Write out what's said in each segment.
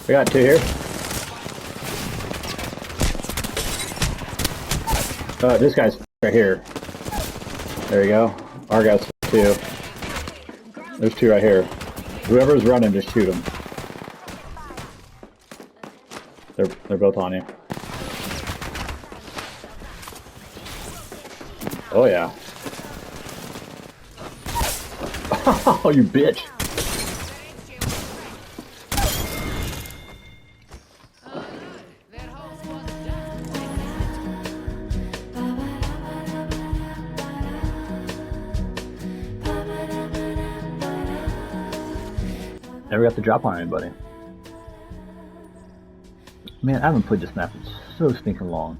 We got two here. This guy's right here. There you go. Our guy's two. There's two right here. Whoever's running, just shoot them. They're both on you. Oh yeah. Oh, you bitch. Never got the drop on anybody. Man, I haven't played this map in so stinking long.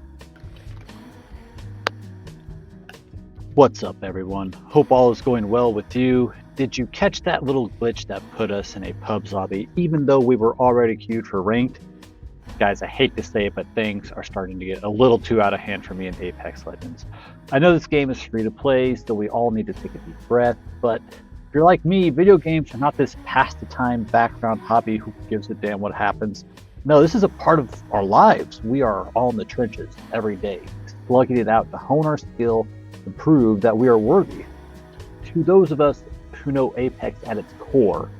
What's up, everyone? Hope all is going well with you. Did you catch that little glitch that put us in a pubs lobby even though we were already queued for ranked? Guys, I hate to say it, but things are starting to get a little too out of hand for me in Apex Legends. I know this game is free to play, so we all need to take a deep breath, but if you're like me, video games are not this pass-the-time background hobby who gives a damn what happens. No, this is a part of our lives. We are all in the trenches every day, slugging it out to hone our skill and prove that we are worthy. To those of us who know Apex at its core,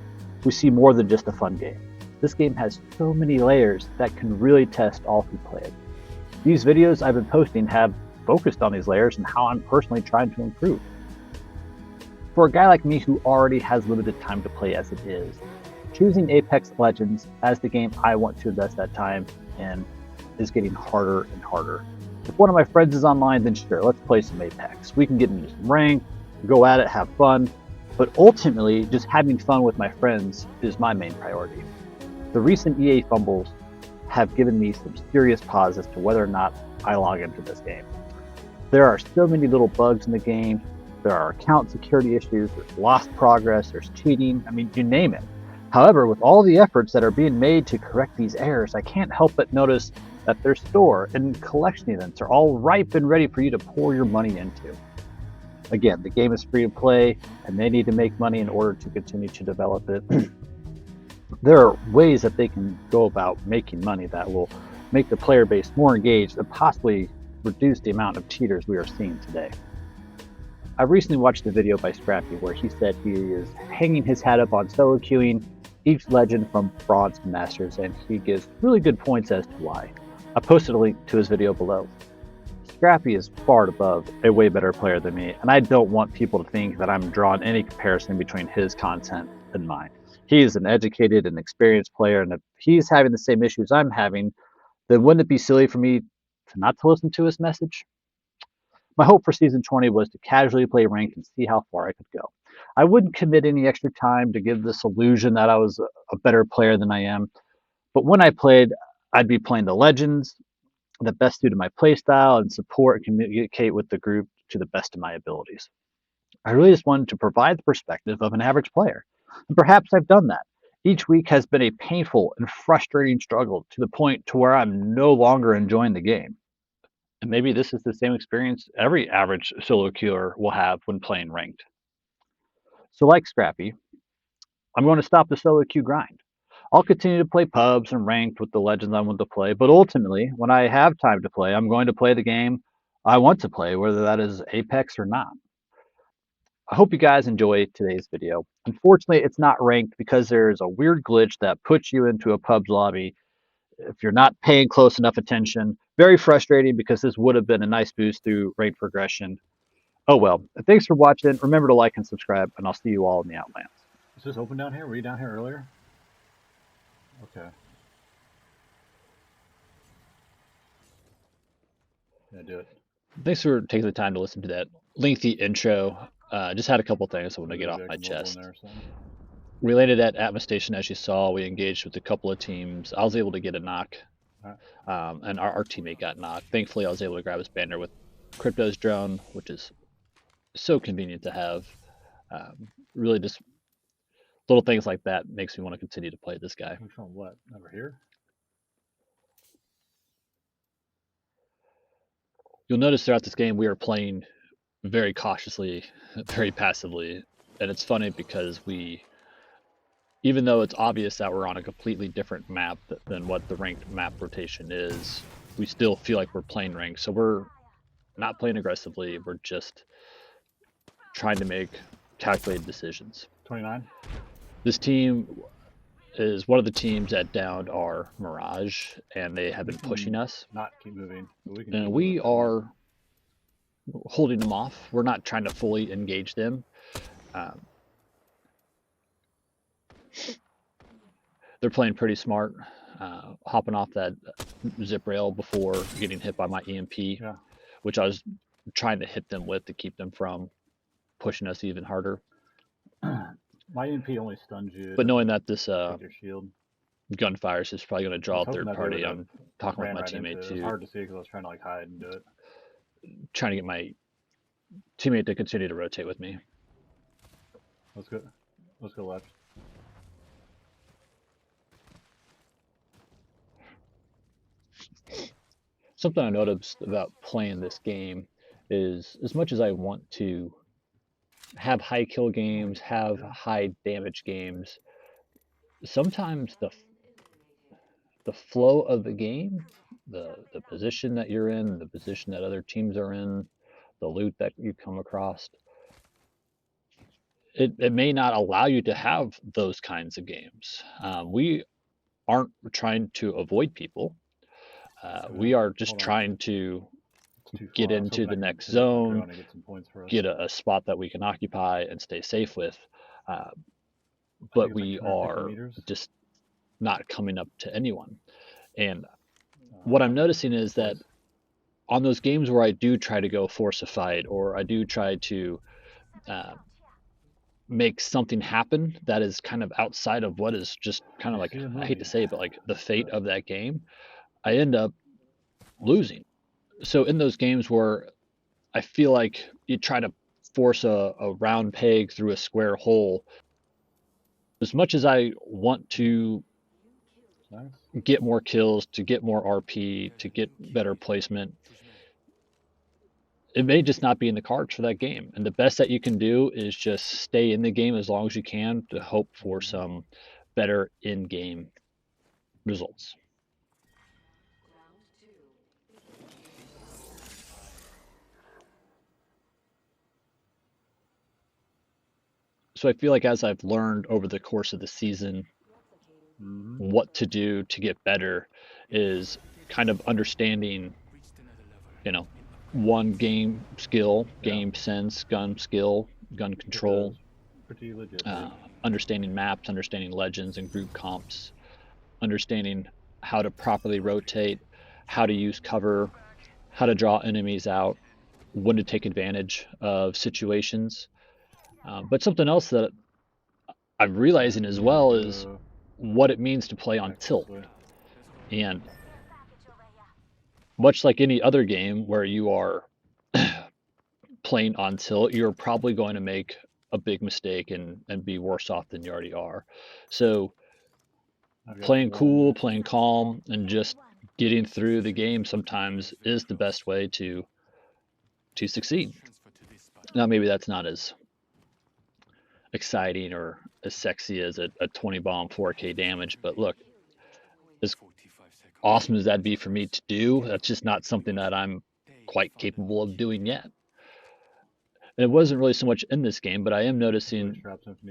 we see more than just a fun game. This game has so many layers that can really test all who play it. These videos I've been posting have focused on these layers and how I'm personally trying to improve. For a guy like me who already has limited time to play as it is, choosing Apex Legends as the game I want to invest that time in is getting harder and harder. If one of my friends is online, then sure, let's play some Apex. We can get into some rank, go at it, have fun, but ultimately, just having fun with my friends is my main priority. The recent EA fumbles have given me some serious pause as to whether or not I log into this game. There are so many little bugs in the game, there are account security issues, there's lost progress, there's cheating, I mean, you name it. However, with all the efforts that are being made to correct these errors, I can't help but notice that their store and collection events are all ripe and ready for you to pour your money into. Again, the game is free to play, and they need to make money in order to continue to develop it. There are ways that they can go about making money that will make the player base more engaged and possibly reduce the amount of cheaters we are seeing today. I recently watched a video by Scrappy where he said he is hanging his hat up on solo queuing each legend from bronze to masters, and he gives really good points as to why. I posted a link to his video below. Scrappy is far above a way better player than me, and I don't want people to think that I'm drawing any comparison between his content and mine. He is an educated and experienced player, and if he's having the same issues I'm having, then wouldn't it be silly for me to not to listen to his message? My hope for Season 20 was to casually play ranked and see how far I could go. I wouldn't commit any extra time to give this illusion that I was a better player than I am, but when I played, I'd be playing the legends that best suited my playstyle and support and communicate with the group to the best of my abilities. I really just wanted to provide the perspective of an average player, and perhaps I've done that. Each week has been a painful and frustrating struggle to the point to where I'm no longer enjoying the game. And maybe this is the same experience every average solo queuer will have when playing ranked. So like Scrappy, I'm going to stop the solo queue grind. I'll continue to play pubs and ranked with the legends I want to play, but ultimately, when I have time to play, I'm going to play the game I want to play, whether that is Apex or not. I hope you guys enjoy today's video. Unfortunately, it's not ranked because there's a weird glitch that puts you into a pubs lobby if you're not paying close enough attention. Very frustrating because this would have been a nice boost through ranked progression. Oh well, thanks for watching. Remember to like and subscribe, and I'll see you all in the Outlands. Is this open down here? Were you down here earlier? Okay. Yeah, do it. Thanks for taking the time to listen to that lengthy intro. Just had a couple things I want to get off my chest. We landed at Atmos Station, as you saw. We engaged with a couple of teams. I was able to get a knock, and our teammate got knocked. Thankfully, I was able to grab his banner with Crypto's drone, which is so convenient to have. Really just little things like that makes me want to continue to play this guy. Which one? What? Over here? You'll notice throughout this game we are playing very cautiously, very passively, and it's funny because even though it's obvious that we're on a completely different map than what the ranked map rotation is, we still feel like we're playing ranked. So we're not playing aggressively. We're just trying to make calculated decisions. 29. This team is one of the teams that downed our Mirage, and they have been pushing us. Not keep moving. But we can And we are holding them off. We're not trying to fully engage them. They're playing pretty smart, hopping off that zip rail before getting hit by my EMP, Yeah. which I was trying to hit them with to keep them from pushing us even harder. My EMP only stuns you. But knowing that this Your shield. gunfire is probably going to draw a hoping third that they party, would've I'm talking with ran my right into teammate it. It was too, hard to see because I was trying to like hide and do it. trying to get my teammate to continue to rotate with me. Let's go. Let's go left. Something I noticed about playing this game is as much as I want to have high kill games, have high damage games, sometimes the flow of the game, the position that you're in, the position that other teams are in, the loot that you come across, it may not allow you to have those kinds of games. We aren't trying to avoid people. We are just trying to get into the next zone, get a spot that we can occupy and stay safe with. But we are just not coming up to anyone. And what I'm noticing is that on those games where I do try to go force a fight, or I do try to make something happen that is kind of outside of what is just kind of like, I hate to say it, but like the fate of that game, I end up losing. So in those games where I feel like you try to force a round peg through a square hole, as much as I want to get more kills, to get more RP, to get better placement, it may just not be in the cards for that game. And the best that you can do is just stay in the game as long as you can to hope for some better in-game results. So I feel like as I've learned over the course of the season what to do to get better is kind of understanding, one game skill, game sense, gun skill, gun control, understanding maps, understanding legends and group comps, understanding how to properly rotate, how to use cover, how to draw enemies out, when to take advantage of situations. But something else that I'm realizing as well is what it means to play on tilt. And much like any other game where you are playing on tilt, you're probably going to make a big mistake and be worse off than you already are. So playing cool, playing calm, and just getting through the game sometimes is the best way to succeed. Now maybe that's not as exciting or as sexy as a 20 bomb 4K damage, but look, as awesome as that'd be for me to do, that's just not something that I'm quite capable of doing yet. And it wasn't really so much in this game, but I am noticing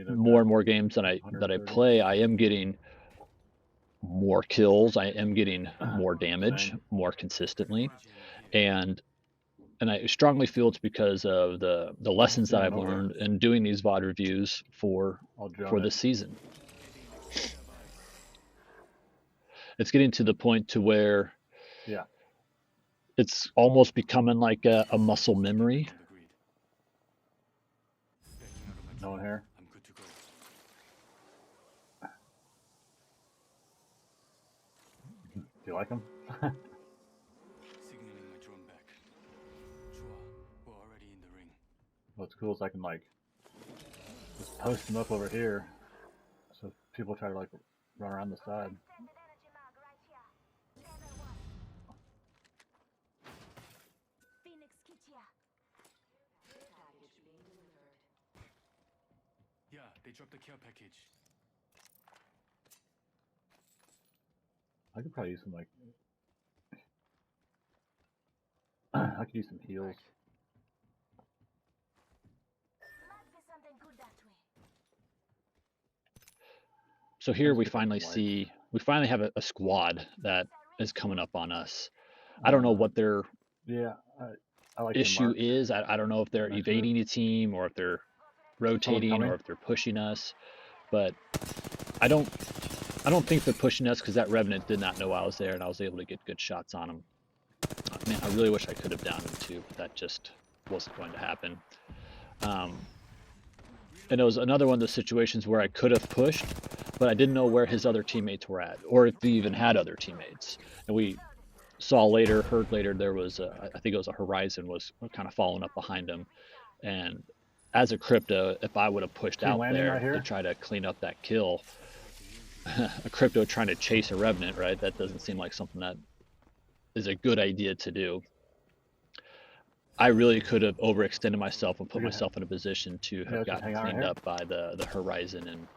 more and more games that I play, I am getting more kills, I am getting more damage more consistently, and I strongly feel it's because of the lessons that I've learned in doing these VOD reviews for this season. It's getting to the point to where it's almost becoming like a muscle memory. No one here. Do you like him? What's cool is I can like just post them up over here, so people try to like run around the side. Yeah, they dropped the care package. I could probably use some like. I could use some heals. So here Let's we get some finally lights. we finally have a squad that is coming up on us. I don't know what their Yeah, I like them issue marked. is. I don't know if they're Next to it. evading a team or if they're rotating coming. or if they're pushing us. But I don't think they're pushing us because that Revenant did not know I was there and I was able to get good shots on him. Man, I really wish I could have downed him too, but that just wasn't going to happen. And it was another one of those situations where I could have pushed, but I didn't know where his other teammates were at, or if he even had other teammates. And we saw later, heard later, there was I think it was a Horizon was kind of following up behind him. And as a crypto, if I would have pushed Team out landing there right here. to try to clean up that kill, a crypto trying to chase a Revenant, right? That doesn't seem like something that is a good idea to do. I really could have overextended myself and put myself in a position to have gotten cleaned up by the Horizon and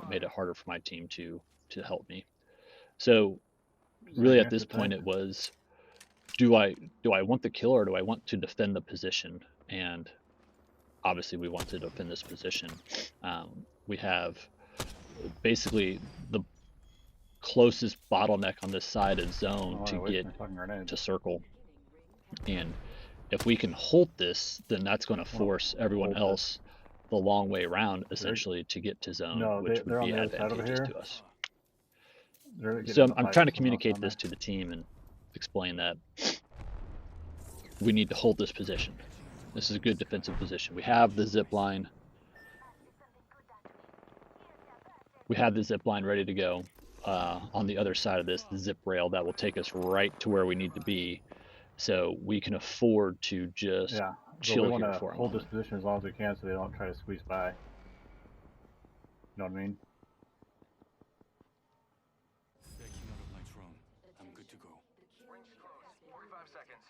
made it harder for my team to help me. So really at this point it was, do I want the kill or do I want to defend the position? And obviously we want to defend this position. We have basically the closest bottleneck on this side of zone to get to circle. And if we can hold this, then that's going to force everyone else the long way around, essentially, to get to zone, which would be advantageous to us. So I'm trying to communicate this to the team and explain that we need to hold this position. This is a good defensive position. We have the zip line. We have the zip line ready to go. On the other side of this, the zip rail that will take us right to where we need to be. So we can afford to just chill here for a moment. Hold this position as long as we can so they don't try to squeeze by. You know what I mean? I'm good to go. Range close. 45 seconds.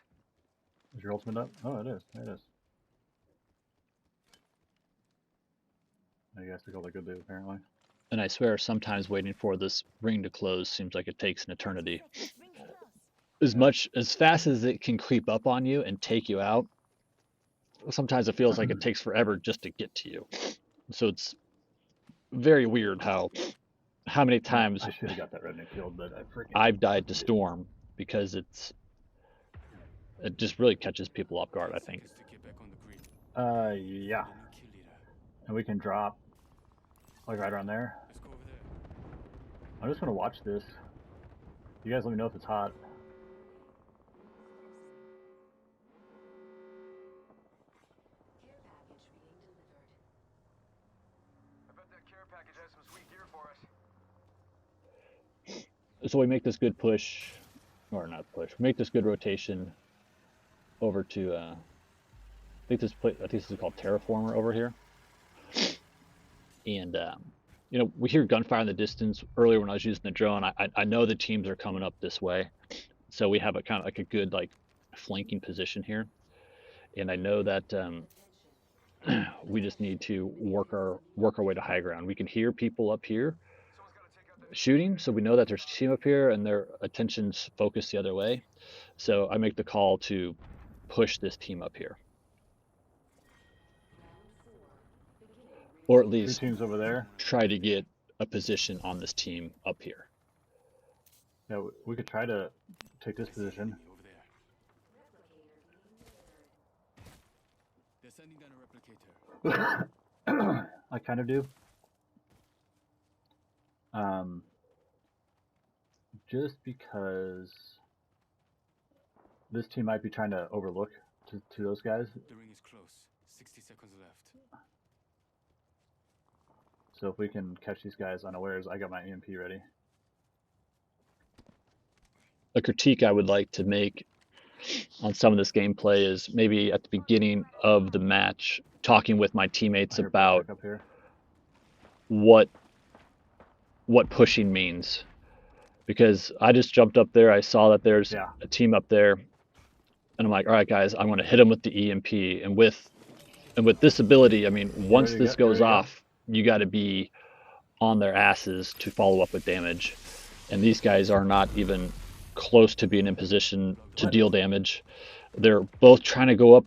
Is your ultimate up? Oh, it is. It is. You guys took all the good loot, apparently. And I swear, sometimes waiting for this ring to close seems like it takes an eternity. As fast as it can creep up on you and take you out, sometimes it feels like it takes forever just to get to you. So it's very weird how many times I should have got that redneck killed, but I've died to Storm because it just really catches people off guard, I think. Yeah. And we can drop like right around there. I'm just gonna watch this. You guys let me know if it's hot. So we make this good push, or not push. We make this good rotation over to. I think this is called Terraformer over here. And you know, we hear gunfire in the distance. Earlier when I was using the drone, I know the teams are coming up this way, so we have a kind of like a good like flanking position here. And I know that we just need to work our way to high ground. We can hear people up here shooting, so we know that there's a team up here and their attention's focused the other way. So I make the call to push this team up here, or at least 2 teams over there. Try to get a position on this team up here. Yeah, we could try to take this position. They're sending down a replicator. I kind of do. Just because this team might be trying to overlook to those guys. The ring is close. 60 seconds left. So if we can catch these guys unawares, I got my EMP ready. A critique I would like to make on some of this gameplay is maybe at the beginning of the match, talking with my teammates about what pushing means. Because I just jumped up there, I saw that there's a team up there, and I'm like, all right, guys, I'm going to hit them with the EMP. And with this ability, I mean, once this goes off, you got to be on their asses to follow up with damage. and these guys are not even close to being in position to deal damage. They're both trying to go up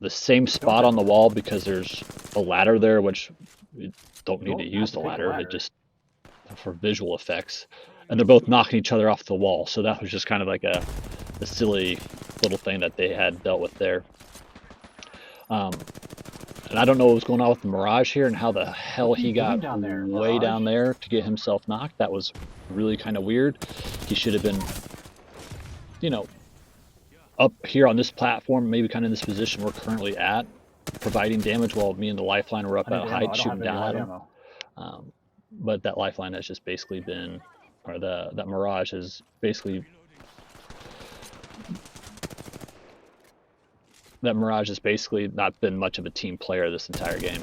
the same spot on the wall because there's a ladder there, which you don't need to use the ladder. It just for visual effects, and they're both knocking each other off the wall. So that was just kind of like a silly little thing that they had dealt with there. And I don't know what was going on with the Mirage here and how the hell he got way down there to get himself knocked. That was really kind of weird. He should have been, you know, up here on this platform, maybe kind of in this position we're currently at, providing damage while me and the Lifeline were up at height shooting down at him. But that Lifeline has just basically been, or that Mirage has basically, not been much of a team player this entire game.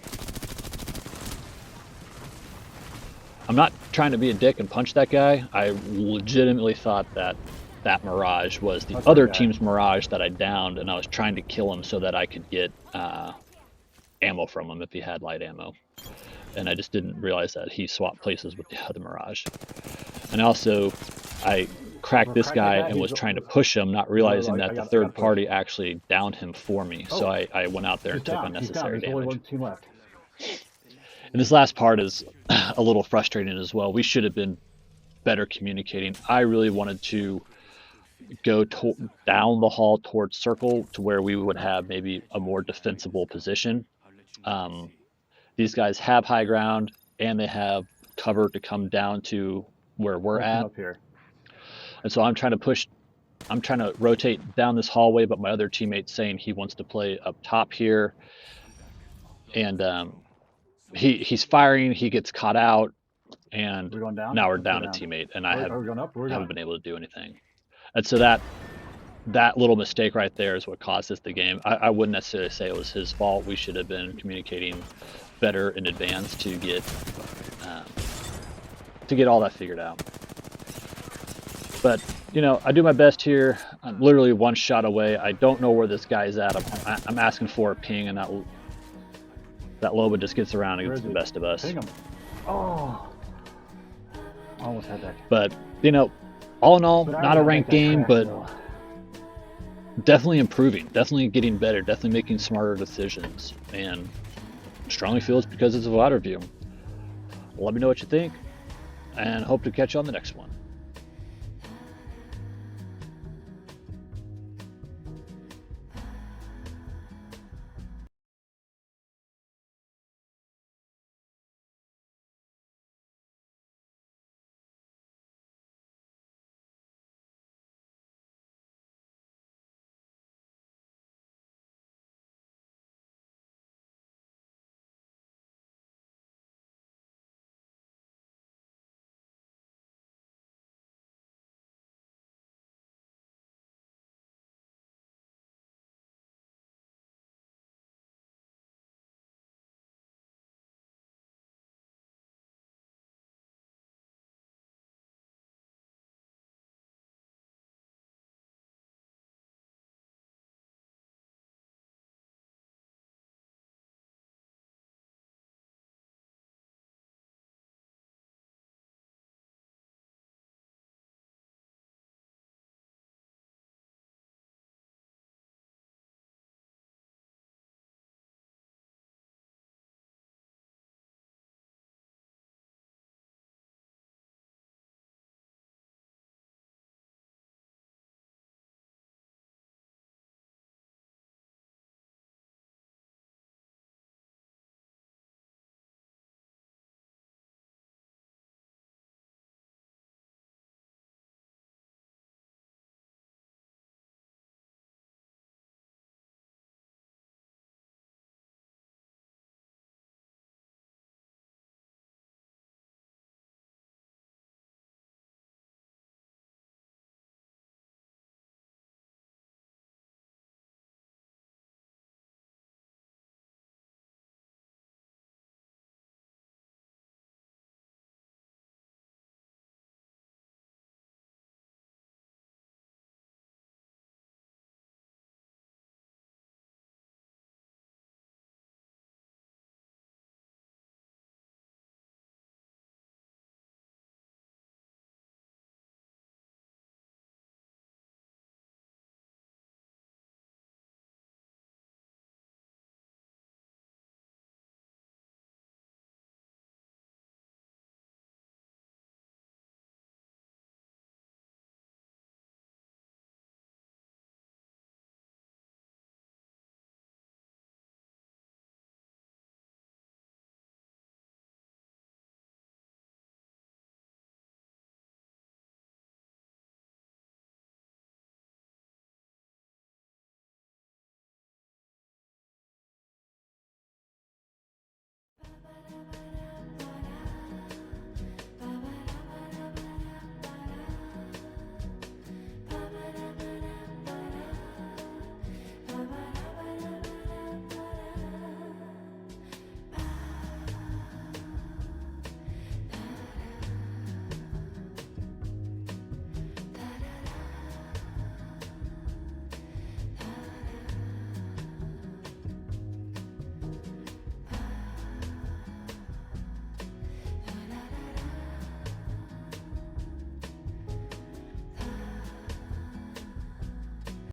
I'm not trying to be a dick and punch that guy. I legitimately thought that Mirage was the other team's Mirage that I downed, and I was trying to kill him so that I could get ammo from him if he had light ammo. And I just didn't realize that he swapped places with the other Mirage. And also, I cracked this guy and was trying to push him, not realizing that the third party actually downed him for me. So I went out there and took unnecessary damage. And this last part is a little frustrating as well. We should have been better communicating. I really wanted to go down the hall towards circle to where we would have maybe a more defensible position. These guys have high ground and they have cover to come down to where we're at. And so I'm trying to rotate down this hallway, but my other teammate's saying he wants to play up top here. And he's firing, he gets caught out, and now we're down a teammate, and I haven't been able to do anything. And so that little mistake right there is what cost us the game. I wouldn't necessarily say it was his fault. We should have been communicating better in advance to get all that figured out. But, you know, I do my best here. I'm literally one shot away. I don't know where this guy's at. I'm asking for a ping, and that Loba just gets around and gets the best of us. Oh, almost had that. But, you know, all in all, not a ranked game, but definitely improving, definitely getting better, definitely making smarter decisions, and strongly feel it's because it's a ladder view. Let me know what you think, and hope to catch you on the next one.